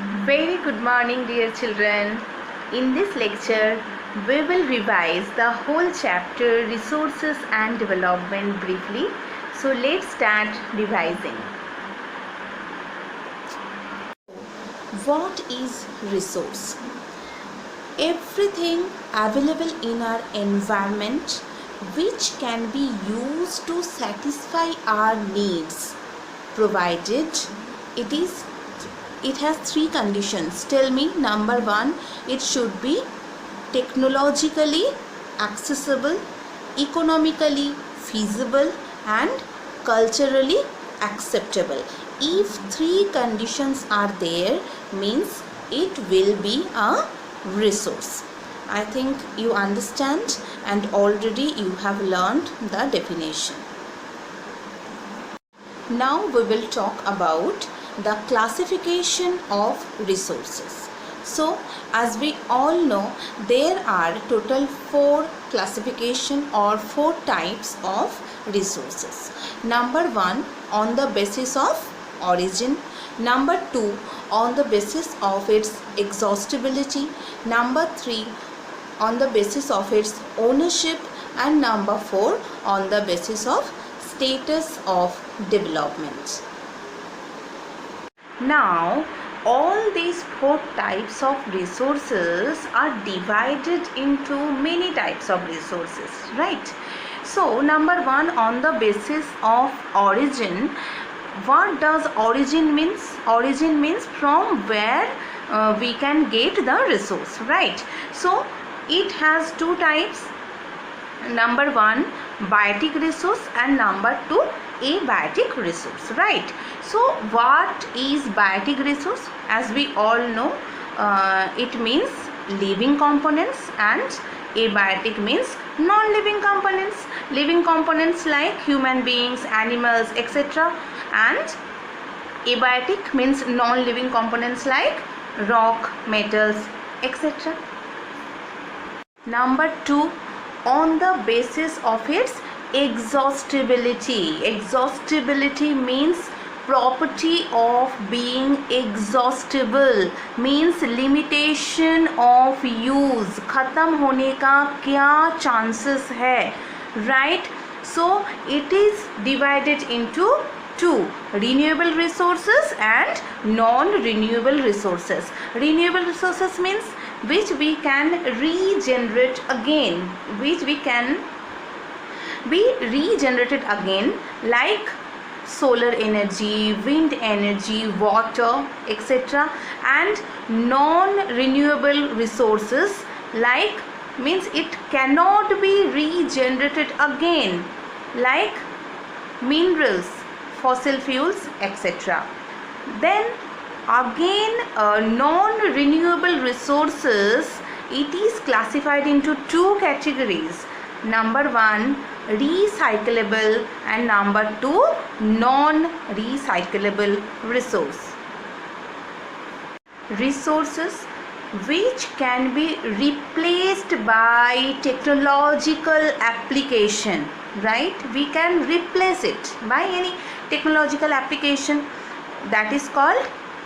Very good morning, dear children. In this lecture, we will revise the whole chapter Resources and Development briefly. So let's start revising. What is resource? Everything available in our environment which can be used to satisfy our needs, provided it has three conditions. Tell me. Number one, it should be technologically accessible, economically feasible, and culturally acceptable. If three conditions are there, means it will be a resource. I think you understand, and already you have learned the definition. Now we will talk about the classification of resources. So, as we all know, there are total 4 classification or 4 types of resources. Number 1, on the basis of origin. Number 2, on the basis of its exhaustibility. Number 3, on the basis of its ownership. And number 4, on the basis of status of development. Now, all these 4 types of resources are divided into many types of resources, right? So, number 1, on the basis of origin. What does origin means? Origin means from where we can get the resource, right? So, it has 2 types. Number 1, biotic resource, and number 2, abiotic resource, right? So what is biotic resource? As we all know, it means living components, and abiotic means non-living components. Living components like human beings, animals, etc. And abiotic means non-living components like rock, metals, etc. Number 2, on the basis of its exhaustibility. Exhaustibility means property of being exhaustible, means limitation of use, खत्म होने का क्या chances है, right? So it is divided into 2, renewable resources and non-renewable resources. Renewable resources means which we can regenerate again, which we can be regenerated again, like solar energy, wind energy, water, etc. And non-renewable resources like means it cannot be regenerated again, like minerals, fossil fuels, etc. Then again, non-renewable resources, it is classified into 2 categories. Number 1, recyclable, and number 2, non-recyclable resource. Resources which can be replaced by technological application, right? We can replace it by any technological application, that is called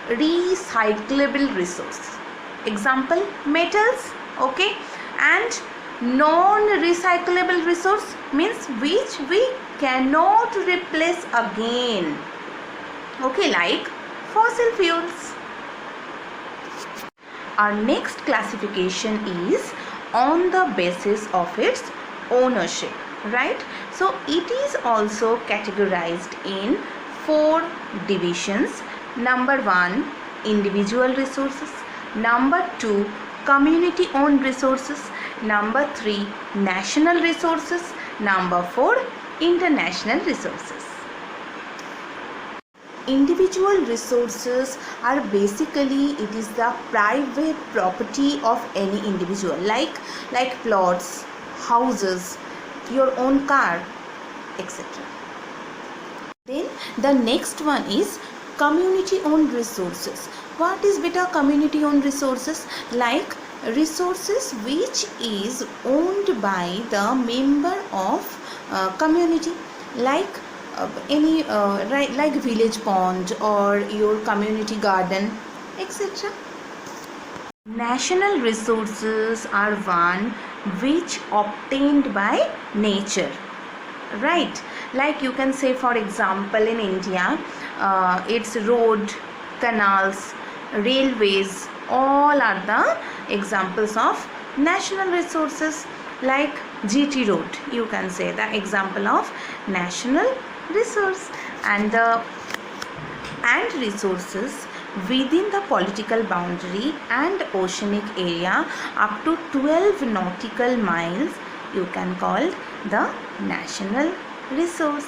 recyclable resource. Example, metals, okay? And non-recyclable resource means which we cannot replace again, okay, like fossil fuels. Our next classification is on the basis of its ownership, right? So it is also categorized in 4 divisions. Number 1, individual resources. Number 2, community owned resources. Number 3, national resources. Number 4, international resources. Individual resources are basically, it is the private property of any individual, like plots, houses, your own car, etc. Then the next one is community owned resources. What is beta community owned resources? Like resources which is owned by the member of community, like any like village pond or your community garden, etc. National resources are one which obtained by nature, right? Like you can say, for example, in India, it's road, canals, railways, all are the examples of national resources. Like GT road, you can say the example of national resource. And resources within the political boundary and oceanic area up to 12 nautical miles, you can call the national resource.